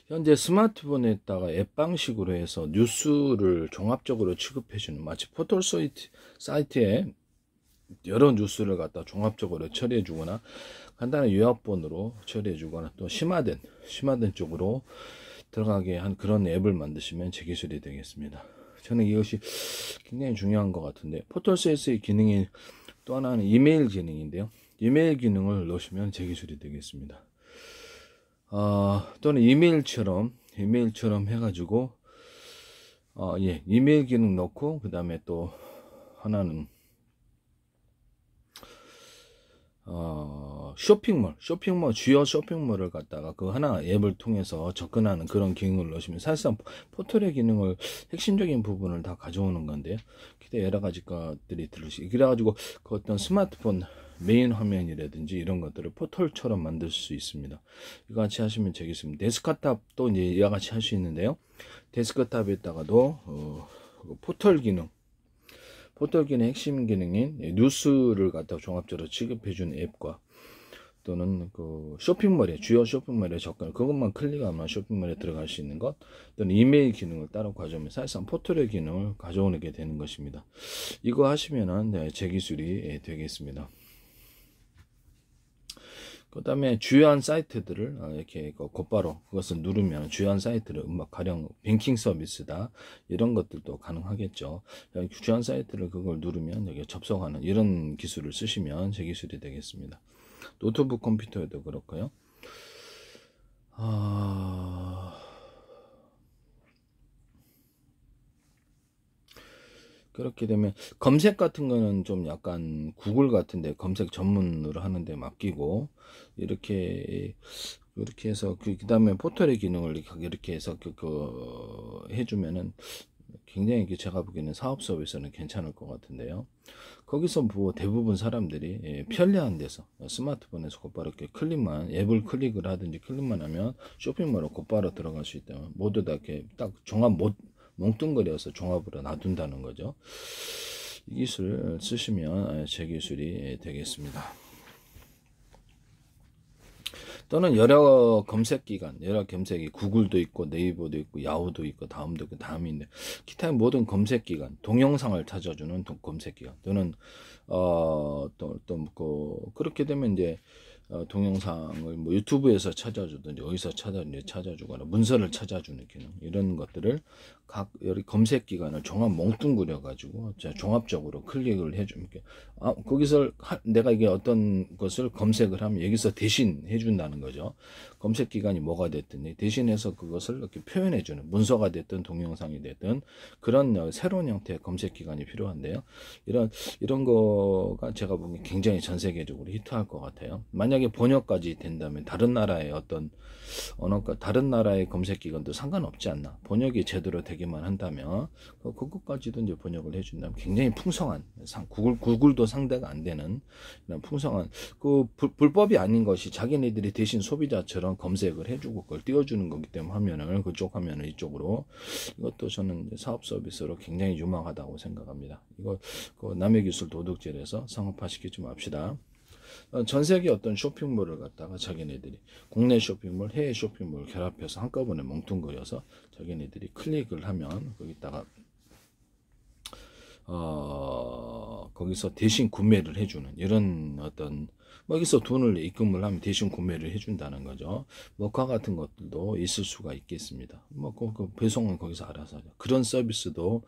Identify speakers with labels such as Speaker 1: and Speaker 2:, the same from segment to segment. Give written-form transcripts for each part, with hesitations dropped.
Speaker 1: 현재 스마트폰에다가 앱 방식으로 해서 뉴스를 종합적으로 취급해주는, 마치 포털 사이트에 여러 뉴스를 갖다 종합적으로 처리해주거나 간단한 요약본으로 처리해주거나 또 심화된 쪽으로 들어가게 한 그런 앱을 만드시면 제 기술이 되겠습니다. 저는 이것이 굉장히 중요한 것 같은데, 포털 사이트의 기능이 또 하나는 이메일 기능인데요. 이메일 기능을 넣으시면 제 기술이 되겠습니다. 또는 이메일처럼 해가지고 이메일 기능 넣고, 그 다음에 또 하나는 쇼핑몰 주요 쇼핑몰을 갖다가 그 하나 앱을 통해서 접근하는 그런 기능을 넣으시면 사실상 포털의 기능을 핵심적인 부분을 다 가져오는 건데요. 기타 여러 가지 것들이 들으시고, 그래가지고 그 어떤 스마트폰 메인 화면이라든지 이런 것들을 포털처럼 만들 수 있습니다. 이거 같이 하시면 되겠습니다. 데스크탑도 이제 이와 같이 할 수 있는데요. 데스크탑에다가도 포털 기능 핵심 기능인 뉴스를 갖다 종합적으로 취급해주는 앱과 또는 그 주요 쇼핑몰에 접근, 그것만 클릭하면 쇼핑몰에 들어갈 수 있는 것, 또는 이메일 기능을 따로 가져오면 사실상 포털의 기능을 가져오게 되는 것입니다. 이거 하시면은 제 기술이 되겠습니다. 그 다음에 주요한 사이트들을 이렇게 곧바로 그것을 누르면 주요한 사이트를 가령 뱅킹 서비스다 이런 것들도 가능하겠죠. 주요한 사이트를 그걸 누르면 여기 접속하는 이런 기술을 쓰시면 제 기술이 되겠습니다. 노트북 컴퓨터에도 그렇고요. 그렇게 되면 검색 같은 거는 좀 약간 구글 같은데 검색 전문으로 하는데 맡기고, 이렇게 해서 그 다음에 포털의 기능을 이렇게 해서 해주면은 굉장히 제가 보기에는 사업 서비스는 괜찮을 것 같은데요. 거기서 뭐 대부분 사람들이 편리한 데서 스마트폰에서 곧바로 이렇게 앱을 클릭을 하든지 클릭만 하면 쇼핑몰로 곧바로 들어갈 수 있다. 모두 다 이렇게 딱 뭉뚱그려서 종합으로 놔둔다는 거죠. 이 기술을 쓰시면 제 기술이 되겠습니다. 또는 여러 검색기, 구글도 있고 네이버도 있고 야후도 있고 다음도 있고 다음인데, 기타의 모든 검색기관, 동영상을 찾아주는 검색기관, 또는 그렇게 되면 이제 동영상을 뭐 유튜브에서 찾아주든지 어디서 찾아주거나 문서를 찾아주는 기능, 이런 것들을 각 여러 검색 기관을 종합 몽뚱그려 가지고 종합적으로 클릭을 해주면, 거기서 내가 이게 어떤 것을 검색을 하면 여기서 대신 해준다는 거죠. 검색 기관이 뭐가 됐든 대신해서 그것을 이렇게 표현해 주는, 문서가 됐든 동영상이 됐든 그런 새로운 형태의 검색 기관이 필요한데요. 이런 거가 제가 보기엔 굉장히 전 세계적으로 히트할 것 같아요. 만약에 번역까지 된다면 다른 나라의 어떤 언어가, 다른 나라의 검색 기관도 상관없지 않나. 번역이 제대로 되기만 한다면 그것까지도 이제 번역을 해준다면 굉장히 풍성한, 구글도 상대가 안 되는 이런 풍성한, 불법이 아닌 것이 자기네들이 대신 소비자처럼 검색을 해주고 그걸 띄워주는 거기 때문에 화면을, 그쪽 화면을 이쪽으로, 이것도 저는 사업 서비스로 굉장히 유망하다고 생각합니다. 이거 남의 기술 도둑질해서 상업화시키지 맙시다. 전 세계 어떤 쇼핑몰을 갖다가 자기네들이 국내 쇼핑몰, 해외 쇼핑몰 결합해서 한꺼번에 뭉뚱그려서 자기네들이 클릭을 하면 거기다가 거기서 대신 구매를 해주는 이런 어떤, 여기서 돈을 입금을 하면 대신 구매를 해준다는 거죠. 먹화 같은 것들도 있을 수가 있겠습니다. 그 배송은 거기서 알아서 하죠. 그런 서비스도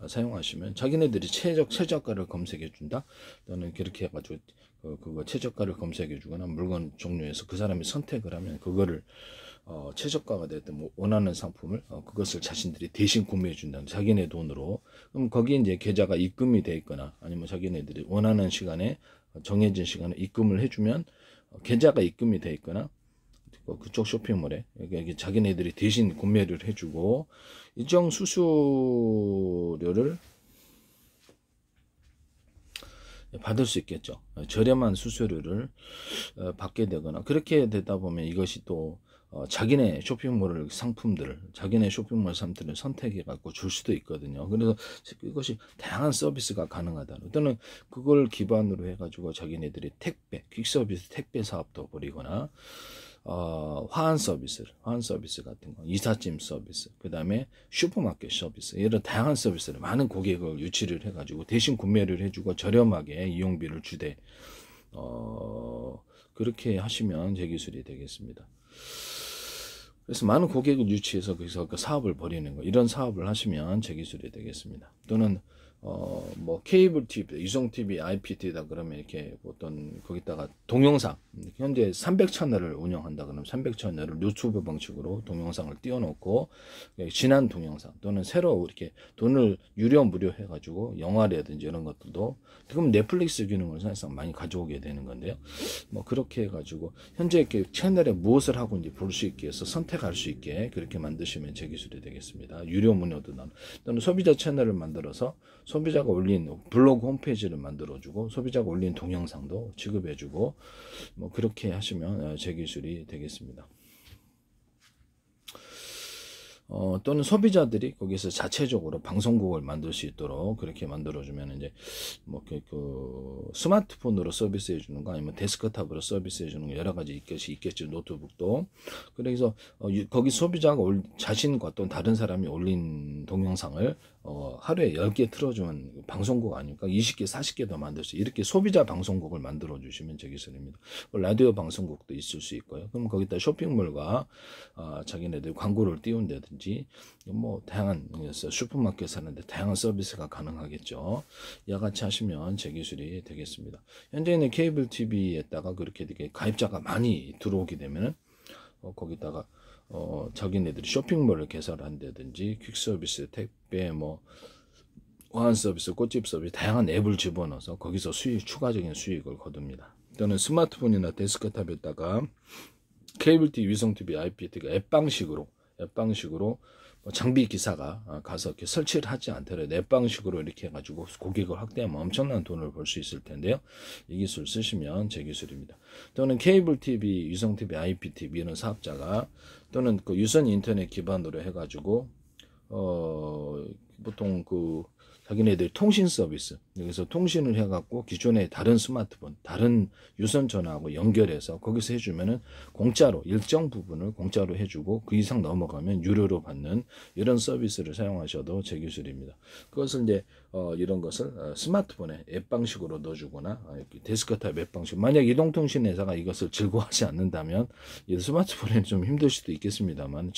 Speaker 1: 사용하시면 자기네들이 최저가를 검색해 준다. 또는 그렇게 해가지고 그거 최저가를 검색해 주거나 물건 종류에서 그 사람이 선택을 하면 그거를 최저가가 됐든 뭐 원하는 상품을 그것을 자신들이 대신 구매해 준다는, 자기네 돈으로. 그럼 거기에 이제 계좌가 입금이 돼 있거나 아니면 자기네들이 원하는 시간에 정해진 시간에 입금을 해주면 계좌가 입금이 돼 있거나 그쪽 쇼핑몰에 여기 자기네들이 대신 구매를 해주고 일정 수수료를 받을 수 있겠죠. 저렴한 수수료를 받게 되거나, 그렇게 되다 보면 이것이 또 자기네 쇼핑몰 상품들을 선택해 갖고 줄 수도 있거든요. 그래서 이것이 다양한 서비스가 가능하다. 또는 그걸 기반으로 해 가지고 자기네들이 퀵 서비스 택배 사업도 벌이거나 화환 서비스 같은 거, 이삿짐 서비스, 그 다음에 슈퍼마켓 서비스, 이런 다양한 서비스를 많은 고객을 유치를 해가지고 대신 구매를 해주고 저렴하게 이용비를 주되, 그렇게 하시면 제 기술이 되겠습니다. 그래서 많은 고객을 유치해서 거기서 그 사업을 벌이는 거, 이런 사업을 하시면 제 기술이 되겠습니다. 또는 뭐 케이블 TV, 유성 TV, IPT다 그러면 이렇게 어떤 거기다가 동영상, 현재 300채널을 운영한다 그러면 300채널을 유튜브 방식으로 동영상을 띄워놓고 지난 동영상 또는 새로 이렇게 돈을 유료 무료 해가지고 영화라든지 이런 것들도 그럼 넷플릭스 기능을 사실상 많이 가져오게 되는 건데요. 뭐 그렇게 해가지고 현재 이렇게 채널에 무엇을 하고 있는지 볼 수 있게 해서 선택할 수 있게 그렇게 만드시면 제 기술이 되겠습니다. 유료 무료도 나는 또는 소비자 채널을 만들어서 소비자가 올린 블로그 홈페이지를 만들어주고 소비자가 올린 동영상도 지급해주고 뭐 그렇게 하시면 제 기술이 되겠습니다. 또는 소비자들이 거기서 자체적으로 방송국을 만들 수 있도록 그렇게 만들어주면 이제 뭐 그 스마트폰으로 서비스해 주는 거 아니면 데스크탑으로 서비스해 주는 거 여러 가지 있겠죠. 노트북도. 그래서 거기 소비자가 자신과 또 다른 사람이 올린 동영상을 하루에 10개 틀어주면 방송국 아닙니까? 20개, 40개 더 만들 수 이렇게 소비자 방송국을 만들어 주시면 제 기술입니다. 라디오 방송국도 있을 수 있고요. 그럼 거기다 쇼핑몰과 자기네들 광고를 띄운다든지 뭐 다양한 슈퍼마켓 사는데 다양한 서비스가 가능하겠죠. 이와같이 하시면 제 기술이 되겠습니다. 현재는 케이블 TV에다가 그렇게 되게 가입자가 많이 들어오게 되면은 거기다가 자기네들이 쇼핑몰을 개설한다든지 퀵 서비스, 택배, 뭐 화환 서비스, 꽃집 서비스 다양한 앱을 집어넣어서 거기서 추가적인 수익을 거둡니다. 또는 스마트폰이나 데스크탑에다가 케이블 TV, 위성 TV, IPT가 앱 방식으로 장비 기사가 가서 이렇게 설치를 하지 않더라도 앱 방식으로 이렇게 해가지고 고객을 확대하면 엄청난 돈을 벌 수 있을 텐데요. 이 기술 쓰시면 제 기술입니다. 또는 케이블 TV, 위성 TV, IPTV 이런 사업자가 또는 그 유선 인터넷 기반으로 해가지고 보통 그 자기네들 통신 서비스 여기서 통신을 해갖고 기존의 다른 스마트폰, 다른 유선 전화하고 연결해서 거기서 해주면은 공짜로 일정 부분을 공짜로 해주고 그 이상 넘어가면 유료로 받는 이런 서비스를 사용하셔도 제 기술입니다. 그것을 이제 이런 것을 스마트폰에 앱 방식으로 넣어주거나 데스크탑 앱 방식. 만약 이동통신 회사가 이것을 즐거워하지 않는다면 이 스마트폰에는 좀 힘들 수도 있겠습니다만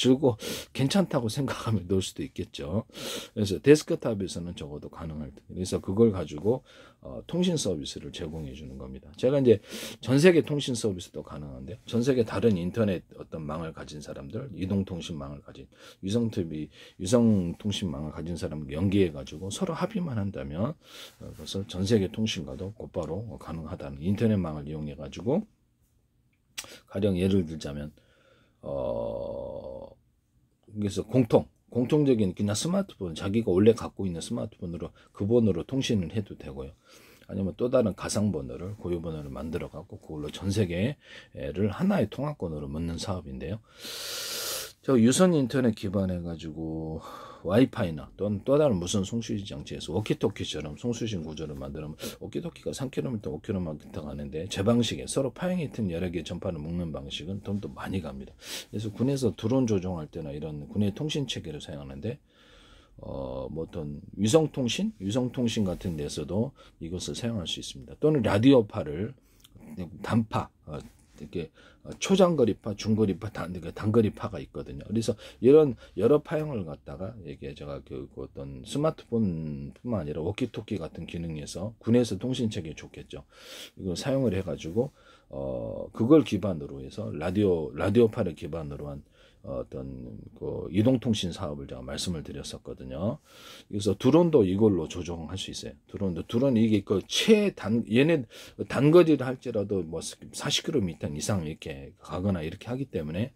Speaker 1: 괜찮다고 생각하면 넣을 수도 있겠죠. 그래서 데스크탑에서는 적어도 가능할 때. 그래서 그걸 가지고 통신 서비스를 제공해 주는 겁니다. 제가 이제 전 세계 통신 서비스도 가능한데 전 세계 다른 인터넷 어떤 망을 가진 사람들, 이동통신망을 가진 위성통신망을 가진 사람을 연계해 가지고 서로 합의만 한다면 그것을 전 세계 통신과도 곧바로 가능하다는 인터넷망을 이용해 가지고 가령 예를 들자면 그래서 공통적인 그냥 스마트폰 자기가 원래 갖고 있는 스마트폰으로 그 번호로 통신을 해도 되고요. 아니면 또 다른 가상번호를 고유번호를 만들어 갖고 그걸로 전 세계를 하나의 통화권으로 넣는 사업인데요. 저 유선 인터넷 기반해 가지고 와이파이나 또 다른 무슨 송수신 장치에서 워키토키처럼 송수신 구조를 만들면 워키토키가 3km, 5km 가는데 제 방식에 서로 파형이 튼 여러 개의 전파를 묶는 방식은 돈도 많이 갑니다. 그래서 군에서 드론 조종할 때나 이런 군의 통신 체계를 사용하는데 뭐 어떤 위성통신 같은 데서도 이것을 사용할 수 있습니다. 또는 라디오파를 단파 이렇게 초장거리파, 중거리파, 단거리파가 있거든요. 그래서 이런 여러 파형을 갖다가 이게 제가 그 어떤 스마트폰뿐만 아니라 워키토키 같은 기능에서 군에서 통신 체계 좋겠죠. 이걸 사용을 해가지고 그걸 기반으로 해서 라디오파를 기반으로 한 어떤 그 이동통신 사업을 제가 말씀을 드렸었거든요. 그래서 드론도 이걸로 조종할 수 있어요. 드론 이게 그 얘네 단거리를 할지라도 뭐 40km 이상 이렇게 가거나 이렇게 하기 때문에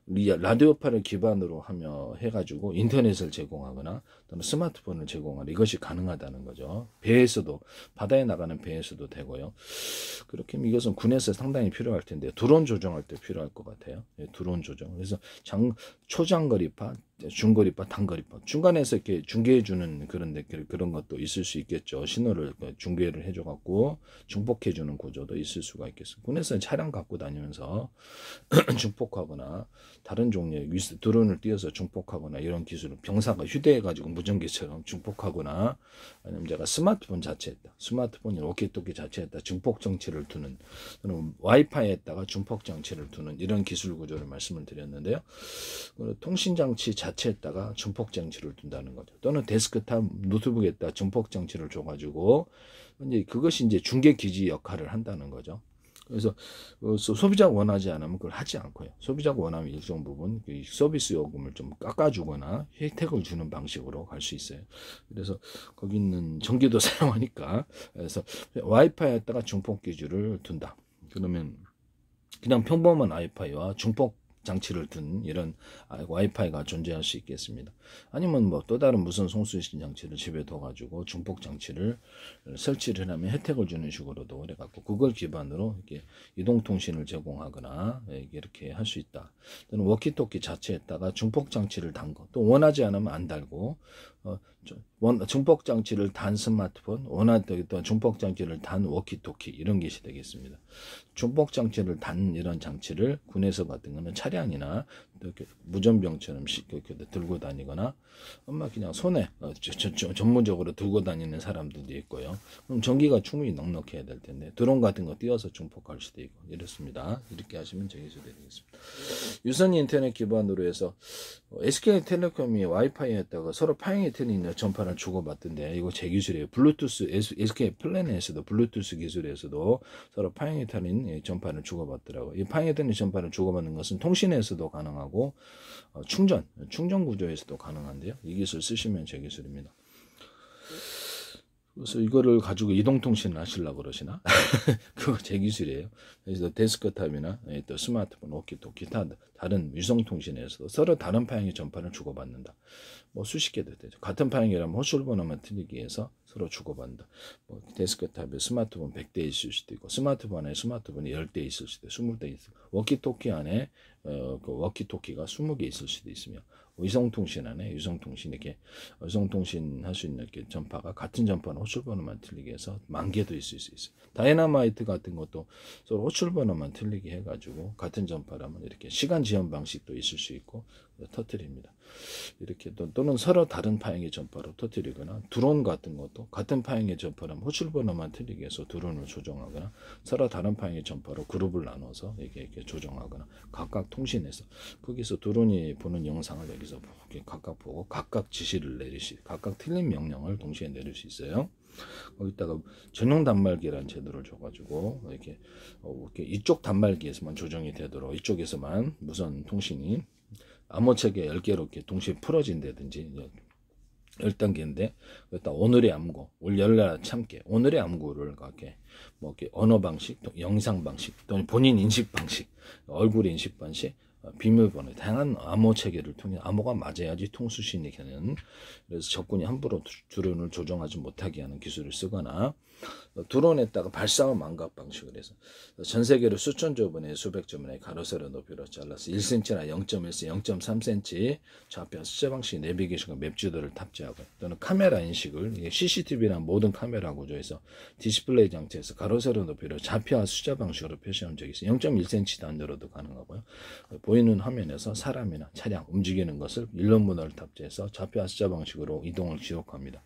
Speaker 1: 라디오파를 기반으로 하며 해가지고 인터넷을 제공하거나 또는 스마트폰을 제공하는 이것이 가능하다는 거죠. 배에서도 바다에 나가는 배에서도 되고요. 그렇게 하면 이것은 군에서 상당히 필요할 텐데 드론 조정할 때 필요할 것 같아요. 예, 드론 조정. 그래서 초장거리파, 중거리파, 단거리파 중간에서 이렇게 중계해주는 그런 것도 있을 수 있겠죠. 신호를 중계를 해줘갖고 중폭해주는 구조도 있을 수가 있겠어요. 군에서는 차량 갖고 다니면서 중폭하거나 다른 종류의 드론을 띄워서 중폭하거나 이런 기술을 병사가 휴대해가지고 무전기처럼 중폭하거나 아니면 제가 스마트폰 자체에다 스마트폰이 워키토키 자체에다 중폭 장치를 두는 또는 와이파이에다가 중폭 장치를 두는 이런 기술 구조를 말씀을 드렸는데요. 통신 장치 자체에다가 중폭 장치를 둔다는 거죠. 또는 데스크탑 노트북에다 중폭 장치를 줘가지고 이제 그것이 이제 중계 기지 역할을 한다는 거죠. 그래서 소비자가 원하지 않으면 그걸 하지 않고요. 소비자가 원하면 일정 부분 서비스 요금을 좀 깎아주거나 혜택을 주는 방식으로 갈 수 있어요. 그래서 거기 있는 전기도 사용하니까 그래서 와이파이에다가 중폭 기주를 둔다. 그러면 그냥 평범한 와이파이와 중폭 장치를 둔 이런 와이파이가 존재할 수 있겠습니다. 아니면 뭐 또 다른 무선 송수신 장치를 집에 둬가지고 중폭 장치를 설치를 하면 혜택을 주는 식으로도 그래갖고 그걸 기반으로 이렇게 이동통신을 제공하거나 이렇게 할 수 있다. 또는 워키토키 자체에다가 중폭 장치를 단 거, 또 원하지 않으면 안 달고 중폭 장치를 단 스마트폰, 원하던 중폭 장치를 단 워키토키 이런 것이 되겠습니다. 중폭 장치를 단 이런 장치를 군에서 같은 거는 차량이나 이렇게 무전병처럼 들고 다니거나 엄마 그냥 손에 전문적으로 들고 다니는 사람들도 있고요. 그럼 전기가 충분히 넉넉해야 될 텐데 드론 같은 거 띄워서 중폭할 수도 있고 이렇습니다. 이렇게 하시면 되겠습니다. 유선 인터넷 기반으로 해서 SK텔레콤이 와이파이에다가 서로 파형이 트는 전파를 주고받던데 이거 제 기술이에요. 블루투스 SK 플래닛에서도 블루투스 기술에서도 서로 파형이 트는 전파를 주고받더라고요. 이 파형이 트는 전파를 주고받는 것은 통신에서도 가능하고 충전 구조에서도 가능한데요. 이 기술 쓰시면 제 기술입니다. 그래서 이거를 가지고 이동통신을 하시려고 그러시나? 그거 제 기술이에요. 그래서 데스크탑이나 또 스마트폰, 워키토키, 다른 위성통신에서도 서로 다른 파형의 전파를 주고받는다. 뭐 수십 개도 되죠. 같은 파형이라면 호출번호만 틀리기 위해서 서로 주고받는다. 뭐 데스크탑에 스마트폰 100대 있을 수도 있고, 스마트폰에 스마트폰이 10대 있을 수도 있고, 20대 있을 수도 있고, 워키토키 안에 그 워키토키가 20개 있을 수도 있으며, 위성통신 안에 위성통신 이렇게 위성통신 할 수 있는 이렇게 전파가 같은 전파는 호출번호만 틀리게 해서 10,000개도 있을 수 있어요. 다이너마이트 같은 것도 서로 호출번호만 틀리게 해가지고 같은 전파라면 이렇게 시간 지연 방식도 있을 수 있고 터뜨립니다. 이렇게 또는 서로 다른 파형의 전파로 터뜨리거나 드론 같은 것도 같은 파형의 전파라면 호출번호만 틀리게 해서 드론을 조정하거나 서로 다른 파형의 전파로 그룹을 나눠서 이렇게 조정하거나 각각 통신해서 거기서 드론이 보는 영상을 여기서 이렇게 각각 보고 각각 지시를 각각 틀린 명령을 동시에 내릴 수 있어요. 거기다가 전용 단말기라는 제도를 줘가지고 이렇게 이쪽 단말기에서만 조정이 되도록 이쪽에서만 무선 통신이 암호체계 10개로 이렇게 동시에 풀어진다든지 10단계인데 일단 오늘의 암구, 올 열날 참깨, 오늘의 암구를 이렇게 뭐 이렇게 언어 방식, 영상 방식, 또는 본인 인식 방식, 얼굴 인식 방식, 비밀번호, 다양한 암호 체계를 통해 암호가 맞아야지 통수신이 되는, 그래서 적군이 함부로 드론을 조정하지 못하게 하는 기술을 쓰거나 드론에다가 발사와 망각 방식을 해서 전 세계로 수천 조번에 수백 조번의 가로 세로 높이로 잘라서 1cm나 0.1cm, 0.3cm 좌표 숫자 방식 내비게이션과 맵 지도를 탑재하고 또는 카메라 인식을 CCTV나 모든 카메라 구조에서 디스플레이 장치에서 가로 세로 높이로 좌표와 숫자 방식으로 표시한 적이 있어요. 0.1cm 단위로도 가능하고요. 보이는 화면에서 사람이나 차량 움직이는 것을 일론 문어를 탑재해서 좌표와 숫자 방식으로 이동을 기록합니다.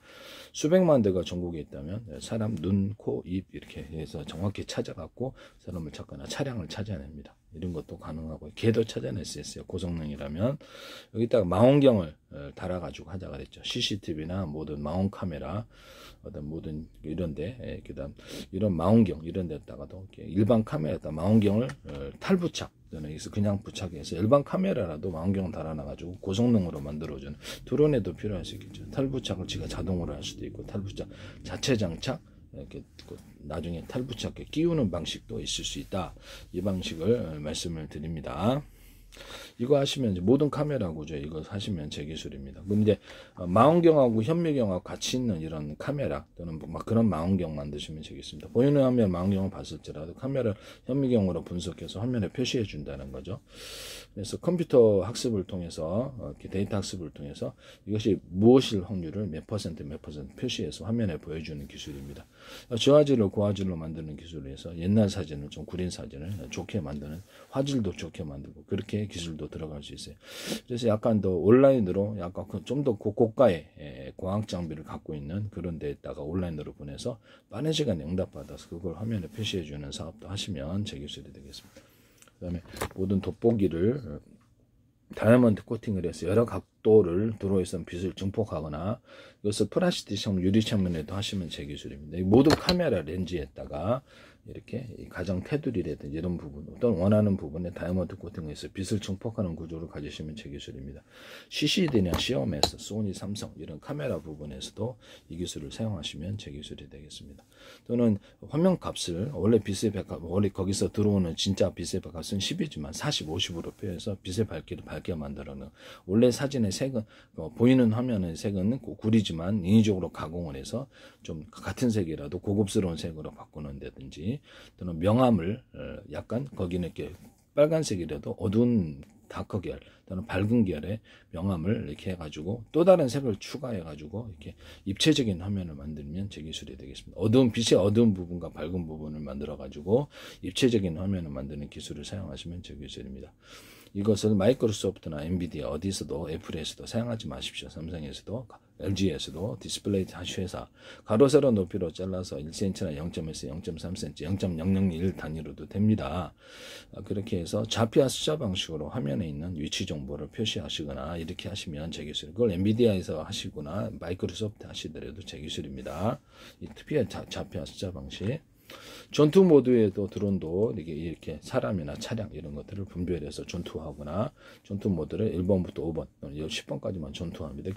Speaker 1: 수백만 대가 전국에 있다면 사람, 눈, 코, 입 이렇게 해서 정확히 찾아갖고 사람을 찾거나 차량을 찾아냅니다. 이런 것도 가능하고 개도 찾아낼 수 있어요. 고성능이라면 여기다가 망원경을 달아가지고 하자가 됐죠. CCTV나 모든 망원 카메라 어떤 모든 이런데 그다음 이런 망원경 이런 데다가도 일반 카메라에다 망원경을 탈부착 여기서 그냥 부착해서 일반 카메라라도 망원경 달아놔가지고 고성능으로 만들어주는 드론에도 필요할 수 있겠죠. 탈부착을 지가 자동으로 할 수도 있고 탈부착 자체 장착 이렇게 나중에 탈부착에 끼우는 방식도 있을 수 있다. 이 방식을 말씀을 드립니다. 이거 하시면 이제 모든 카메라 구조 이거 하시면 제 기술입니다. 그럼 이제 망원경하고 현미경하고 같이 있는 이런 카메라 또는 막 그런 망원경 만드시면 되겠습니다. 보이는 화면 망원경을 봤을지라도 카메라 현미경으로 분석해서 화면에 표시해 준다는 거죠. 그래서 컴퓨터 학습을 통해서 데이터 학습을 통해서 이것이 무엇일 확률을 몇 퍼센트 표시해서 화면에 보여주는 기술입니다. 저화질을 고화질로 만드는 기술에서 옛날 사진을 좀 구린 사진을 좋게 만드는, 화질도 좋게 만들고 그렇게 기술도 들어갈 수 있어요. 그래서 약간 더 온라인으로 약간 좀 더 고가의 광학 장비를 갖고 있는 그런 데에다가 온라인으로 보내서 빠른 시간에 응답받아서 그걸 화면에 표시해 주는 사업도 하시면 제 기술이 되겠습니다. 그 다음에 모든 돋보기를 다이아몬드 코팅을 해서 여러 각도를 드로에서 빛을 증폭하거나 이것을 플라스틱 유리 창문에도 하시면 제 기술입니다. 모든 카메라 렌즈에다가 이렇게 가정 테두리라든지 이런 부분 어떤 원하는 부분에 다이아몬드 코팅을 해서 빛을 증폭하는 구조를 가지시면 제 기술입니다. CCD나 시험에서 소니, 삼성 이런 카메라 부분에서도 이 기술을 사용하시면 제 기술이 되겠습니다. 또는 화면 값을 원래 빛의 백합 원래 거기서 들어오는 진짜 빛의 백합은 10이지만 40, 50으로 표해서 빛의 밝기를 밝게 만들어는 원래 사진의 색은 보이는 화면의 색은 구리지만 인위적으로 가공을 해서 좀 같은 색이라도 고급스러운 색으로 바꾸는다든지 또는 명암을 약간 거기는 이렇게 빨간색이라도 어두운 다크 계열 또는 밝은 계열의 명암을 이렇게 해가지고 또 다른 색을 추가해가지고 이렇게 입체적인 화면을 만들면 제 기술이 되겠습니다. 어두운 빛의 어두운 부분과 밝은 부분을 만들어가지고 입체적인 화면을 만드는 기술을 사용하시면 제 기술입니다. 이것을 마이크로소프트나 엔비디아 어디서도 애플에서도 사용하지 마십시오. 삼성에서도 LG에서도 디스플레이 회사 가로 세로 높이로 잘라서 1cm나 0.1cm, 0.3cm, 0.001 단위로도 됩니다. 그렇게 해서 좌표와 숫자 방식으로 화면에 있는 위치 정보를 표시하시거나 이렇게 하시면 제 기술. 그걸 엔비디아에서 하시거나 마이크로소프트 하시더라도 제 기술입니다. 이 투표의 좌표와 숫자 방식. 전투 모드에도 드론도 이렇게 사람이나 차량 이런 것들을 분별해서 전투하거나 전투 모드를 1번부터 5번, 10번까지만 전투합니다.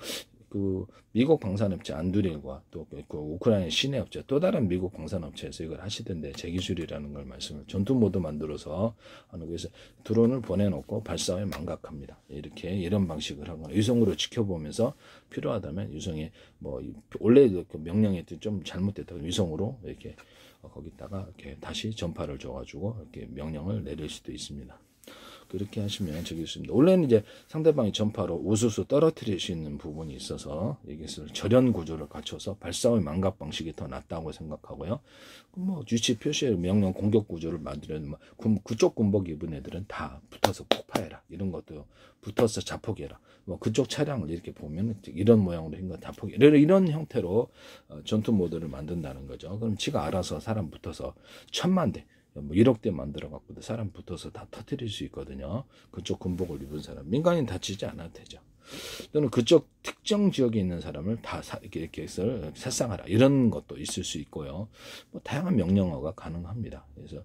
Speaker 1: 그 미국 방산업체 안두릴과 또 그 우크라이나 시내 업체 또 다른 미국 방산업체에서 이걸 하시던데 제 기술이라는 걸 말씀을 전투 모드 만들어서 하는 거에서 드론을 보내놓고 발사에 망각합니다. 이렇게 이런 방식을 하거나 유성으로 지켜보면서 필요하다면 유성에 뭐 원래 그 명령에 좀 잘못됐다면 유성으로 이렇게 거기다가 이렇게 다시 전파를 줘가지고 이렇게 명령을 내릴 수도 있습니다. 그렇게 하시면 저기 있습니다. 원래는 이제 상대방이 전파로 우수수 떨어뜨릴 수 있는 부분이 있어서 이것을 절연 구조를 갖춰서 발사의 망각 방식이 더 낫다고 생각하고요. 뭐 위치 표시의 명령 공격 구조를 만들면 그쪽 군복 입은 애들은 다 붙어서 폭파해라 이런 것도 붙어서 자폭해라. 뭐 그쪽 차량을 이렇게 보면 이런 모양으로 한 거 다 포기. 이런 형태로 전투 모드를 만든다는 거죠. 그럼 지가 알아서 사람 붙어서 1000만 대. 뭐 1억 대 만들어 갖고도 사람 붙어서 다 터뜨릴 수 있거든요. 그쪽 군복을 입은 사람 민간인 다치지 않아도 되죠. 또는 그쪽 특정 지역에 있는 사람을 다 이렇게 해서 살상하라 이런 것도 있을 수 있고요. 뭐 다양한 명령어가 가능합니다. 그래서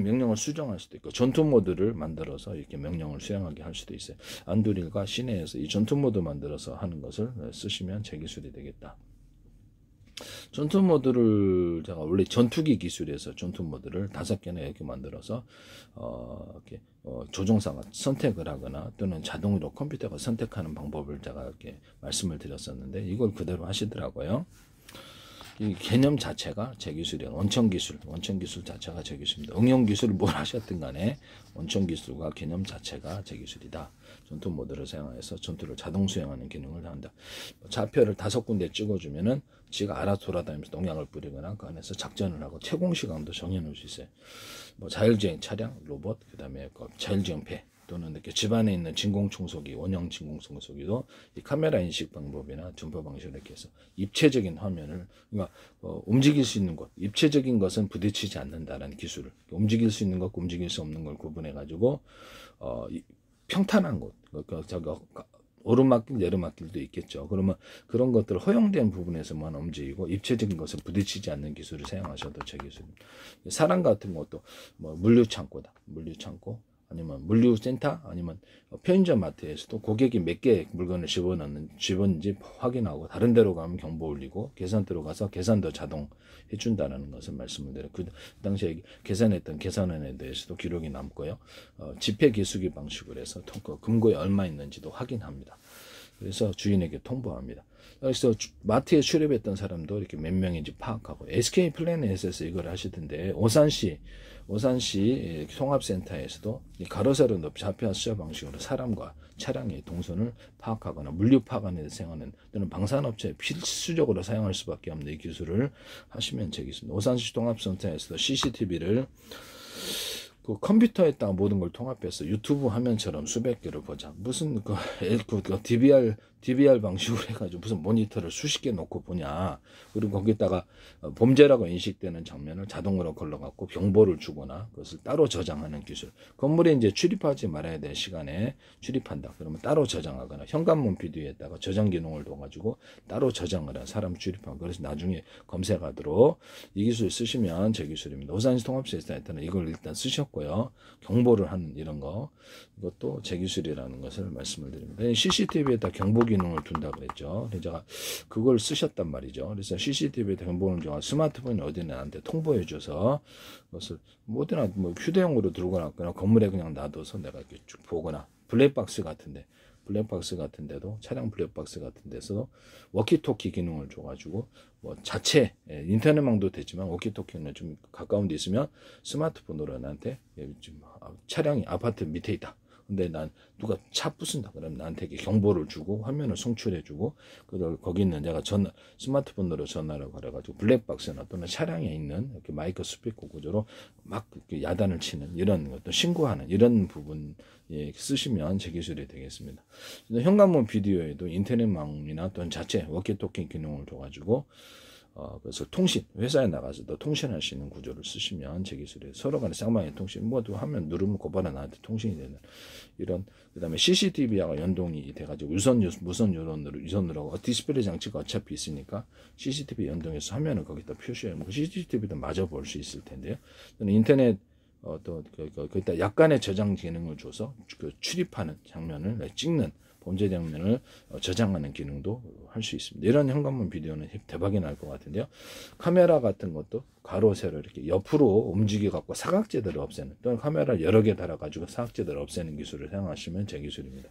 Speaker 1: 명령을 수정할 수도 있고 전투 모드를 만들어서 이렇게 명령을 수행하게 할 수도 있어요. 안두릴과 시내에서 이 전투 모드 만들어서 하는 것을 쓰시면 제 기술이 되겠다. 전투 모드를 제가 원래 전투기 기술에서 전투 모드를 5개나 이렇게 만들어서 이렇게 조종사가 선택을 하거나 또는 자동으로 컴퓨터가 선택하는 방법을 제가 이렇게 말씀을 드렸었는데 이걸 그대로 하시더라고요. 이 개념 자체가 제 기술이에요. 원천 기술 자체가 제 기술입니다. 응용 기술을 뭘 하셨든 간에 원천 기술과 개념 자체가 제 기술이다. 전투 모드를 사용해서 전투를 자동 수행하는 기능을 한다. 좌표를 5군데 찍어주면은 지가 알아서 돌아다니면서 농약을 뿌리거나 그 안에서 작전을 하고 채공 시간도 정해놓을 수 있어요. 뭐 자율주행 차량, 로봇, 그 다음에 자율주행 배 또는 이렇게 집안에 있는 진공청소기, 원형 진공청소기도 이 카메라 인식 방법이나 전파 방식을 이렇게 해서 입체적인 화면을 그러니까 움직일 수 있는 것, 입체적인 것은 부딪히지 않는다라는 기술을 움직일 수 있는 것과 움직일 수 없는 걸 구분해 가지고 평탄한 곳, 오르막길, 내리막길도 있겠죠. 그러면 그런 것들 허용된 부분에서만 움직이고 입체적인 것은 부딪히지 않는 기술을 사용하셔도 제 기술입니다. 사람 같은 것도 뭐 물류창고다, 물류창고. 아니면 물류센터, 아니면 편의점 마트에서도 고객이 몇 개 물건을 집었는지 확인하고, 다른 데로 가면 경보 울리고, 계산대로 가서 계산도 자동 해준다는 것을 말씀을 드려요. 그 당시에 계산했던 계산원에 대해서도 기록이 남고요. 지폐 기수기 방식으로 해서 금고에 얼마 있는지도 확인합니다. 그래서 주인에게 통보합니다. 그래서 마트에 출입했던 사람도 이렇게 몇 명인지 파악하고, SK 플래닛에서 이걸 하시던데, 오산시 통합센터에서도 가로 세로 높이 좌표 숫자 방식으로 사람과 차량의 동선을 파악하거나 물류 파악하는 데 사용하는, 또는 방산업체에 필수적으로 사용할 수밖에 없는 이 기술을 하시면 되겠습니다. 오산시 통합센터에서도 CCTV를 그 컴퓨터에다가 모든 걸 통합해서 유튜브 화면처럼 수백 개를 보자. 무슨 DVR 방식으로 해가지고 무슨 모니터를 수십 개 놓고 보냐. 그리고 거기다가 범죄라고 인식되는 장면을 자동으로 걸러갖고 경보를 주거나 그것을 따로 저장하는 기술. 건물에 이제 출입하지 말아야 될 시간에 출입한다. 그러면 따로 저장하거나, 현관문 비디오에다가 저장 기능을 둬가지고 따로 저장을 한 사람 출입하고, 그래서 나중에 검색하도록 이 기술 쓰시면 제 기술입니다. 오산시 통합센터는 이걸 일단 쓰셨고요. 경보를 하는 이런 거, 이것도 제 기술이라는 것을 말씀을 드립니다. CCTV에다 경보 기능을 둔다 그랬죠. 제가 그걸 쓰셨단 말이죠. 그래서 CCTV에다 경보를 줘 스마트폰이 어디나 나한테 통보해줘서 그것을 뭐든 뭐 휴대용으로 들고 나거나 건물에 그냥 놔둬서 내가 이렇게 쭉 보거나, 블랙박스 같은데, 차량 블랙박스 같은 데서 워키토키 기능을 줘가지고, 뭐 자체 인터넷망도 되지만 워키토키는 좀 가까운 데 있으면 스마트폰으로 나한테 차량이 아파트 밑에 있다. 근데 난 누가 차 부순다 그러면 나한테 경보를 주고 화면을 송출해주고, 그걸 거기 있는 내가 스마트폰으로 전화를 걸어가지고 블랙박스나 또는 차량에 있는 이렇게 마이크 스피커 구조로 막 야단을 치는 이런 것도 신고하는 이런 부분 쓰시면 제 기술이 되겠습니다. 현관문 비디오에도 인터넷망이나 또는 자체 워키토키 기능을 줘가지고 그래서 회사에 나가서도 통신할 수 있는 구조를 쓰시면 제 기술이에요. 서로 간에 쌍방의 통신, 뭐도 하면 누르면 곧바로 나한테 통신이 되는 이런, 그 다음에 CCTV하고 연동이 돼가지고 무선 유선으로 디스플레이 장치가 어차피 있으니까 CCTV 연동해서 화면을 거기다 표시하면 CCTV도 마저 볼 수 있을 텐데요. 인터넷 거기다 약간의 저장 기능을 줘서 그 출입하는 장면을 찍는, 범죄 장면을 저장하는 기능도 할 수 있습니다. 이런 현관문 비디오는 대박이 날 것 같은데요. 카메라 같은 것도 가로 세로 이렇게 옆으로 움직여 갖고 사각지대를 없애는, 또는 카메라를 여러 개 달아 가지고 사각지대를 없애는 기술을 사용하시면 제 기술입니다.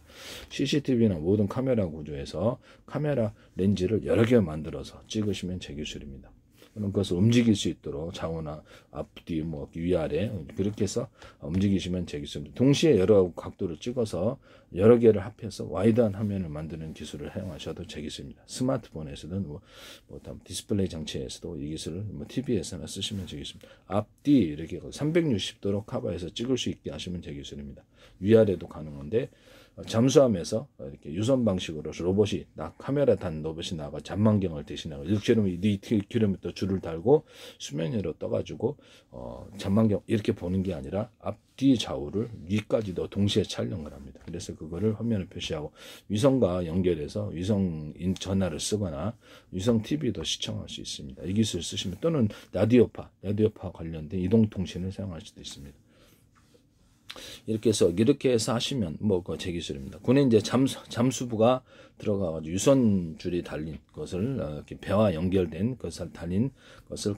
Speaker 1: CCTV나 모든 카메라 구조에서 카메라 렌즈를 여러 개 만들어서 찍으시면 제 기술입니다. 그럼 그것을 움직일 수 있도록 좌우나 앞뒤 뭐 위아래 그렇게 해서 움직이시면 제 기술입니다. 동시에 여러 각도를 찍어서 여러 개를 합해서 와이드한 화면을 만드는 기술을 사용하셔도 제 기술입니다. 스마트폰에서든 뭐 디스플레이 장치에서도 이 기술을 TV에서나 쓰시면 제 기술입니다. 앞뒤 이렇게 360도로 커버해서 찍을 수 있게 하시면 제 기술입니다. 위아래도 가능한데, 잠수함에서 이렇게 유선 방식으로 로봇이 카메라 단 로봇이 나가 잔망경을 대신하고 1km 줄을 달고 수면 위로 떠가지고 잔망경 이렇게 보는 게 아니라 앞뒤 좌우를 위까지도 동시에 촬영을 합니다. 그래서 그거를 화면에 표시하고 위성과 연결해서 위성 전화를 쓰거나 위성 TV도 시청할 수 있습니다. 이 기술 쓰시면, 또는 라디오파 관련된 이동통신을 사용할 수도 있습니다. 이렇게 해서 하시면 제 기술입니다. 군에 이제 잠수부가 들어가가지고 유선줄이 달린 것을 이렇게 배와 연결된 것을 달린 것을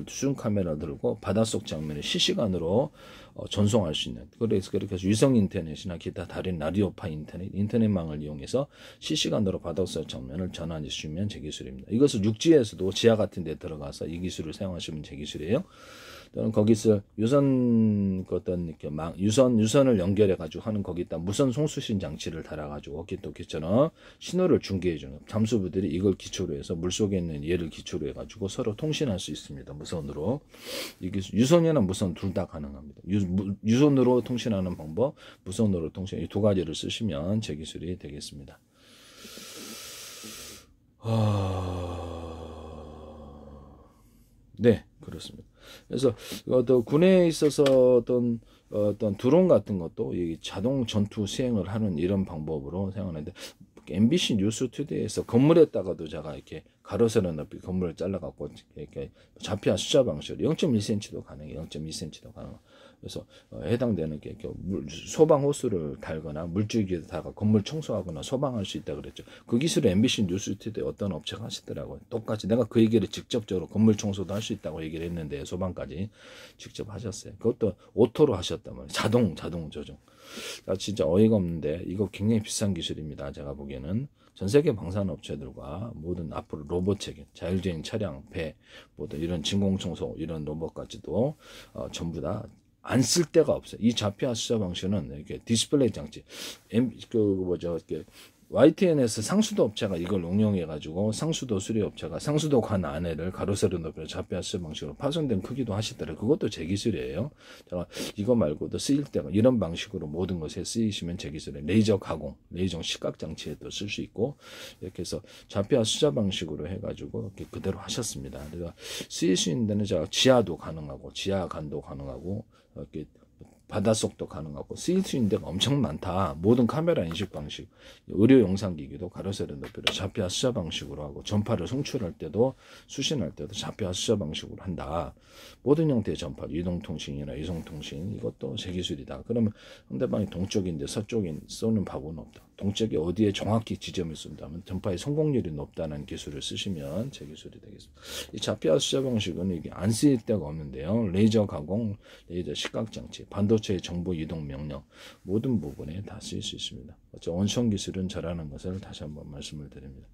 Speaker 1: 수중 카메라 들고 바닷속 장면을 실시간으로 전송할 수 있는, 그래서 그렇게 해서 위성 인터넷이나 기타 다른 라디오파 인터넷망을 이용해서 실시간으로 바닷속 장면을 전환해 주시면 제 기술입니다. 이것을 육지에서도 지하 같은 데 들어가서 이 기술을 사용하시면 제 기술이에요. 또는 거기서 유선을 연결해 가지고 하는, 거기다 무선 송수신 장치를 달아 가지고 워키토키처럼 신호를 중계해 주는, 잠수부들이 이걸 기초로 해서 물속에 있는 얘를 기초로 해 가지고 서로 통신할 수 있습니다. 무선으로. 이게 유선이나 무선 둘 다 가능합니다. 유선으로 통신하는 방법, 무선으로 통신, 이 두 가지를 쓰시면 제 기술이 되겠습니다. 네, 그렇습니다. 그래서 군에 있어서 어떤 드론 같은 것도 이 자동 전투 수행을 하는 이런 방법으로 사용하는데, MBC 뉴스 투데이에서 건물에다가도 제가 이렇게 가로세로 높이 건물을 잘라갖고 이렇게 좌표 숫자 방식으로 0.1cm도 가능해요. 0.2cm도 가능. 그래서 해당되는 게 소방 호스를 달거나 물줄기에다가 건물 청소하거나 소방할 수 있다 그랬죠. 그 기술을 MBC 뉴스투데이 어떤 업체가 하시더라고요. 똑같이 내가 그 얘기를 직접적으로 건물 청소도 할 수 있다고 얘기를 했는데 소방까지 직접 하셨어요. 그것도 오토로 하셨단 말이에요. 자동 조정. 진짜 어이가 없는데 이거 굉장히 비싼 기술입니다. 제가 보기에는 전 세계 방산업체들과 모든 앞으로 로봇 체계, 자율주행 차량, 배, 모든 이런 진공청소 이런 로봇까지도 전부 다 안 쓸 데가 없어요. 이 자폐화 수사 방식은 이렇게 디스플레이 장치, 이렇게 YTN에서 상수도 업체가 이걸 응용해가지고 상수도 수리 업체가 상수도 관 안에를 가로세로 높여 자폐화 수사 방식으로 파손된 크기도 하시더라고요. 그것도 제 기술이에요. 제가 이거 말고도 쓰일 때가 이런 방식으로 모든 것에 쓰이시면 제 기술에 레이저 가공, 레이저 시각 장치에도 쓸 수 있고 이렇게 해서 자폐화 수사 방식으로 해가지고 이렇게 그대로 하셨습니다. 그래서 쓰일 수 있는 데는 제가 지하도 가능하고 지하간도 가능하고 이렇게 바닷속도 가능하고 쓰일 수 있는 데가 엄청 많다. 모든 카메라 인식 방식, 의료 영상기기도 가로세로 높이로 자폐화 수사 방식으로 하고 전파를 송출할 때도 수신할 때도 자폐화 수사 방식으로 한다. 모든 형태의 전파, 이동통신이나 이송통신 이것도 제 기술이다. 그러면 상대방이 동쪽인데 서쪽인 쏘는 바보는 없다. 동쪽이 어디에 정확히 지점을 쏜다면 전파의 성공률이 높다는 기술을 쓰시면 제 기술이 되겠습니다. 이 자폐화 수사 방식은 이게 안 쓰일 데가 없는데요. 레이저 가공, 레이저 시각장치, 반도체의 정보 이동 명령 모든 부분에 다 쓰일 수 있습니다. 원천 기술은 잘하는 것을 다시 한번 말씀을 드립니다.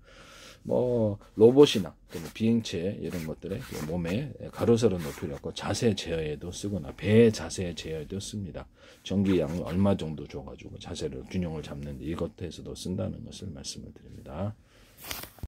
Speaker 1: 로봇이나 비행체 이런 것들의 몸에 가로세로 높이를 갖고 자세 제어에도 쓰거나 배 자세 제어에도 씁니다. 전기양 얼마 정도 줘가지고 자세를 균형을 잡는데 이것에서도 쓴다는 것을 말씀을 드립니다.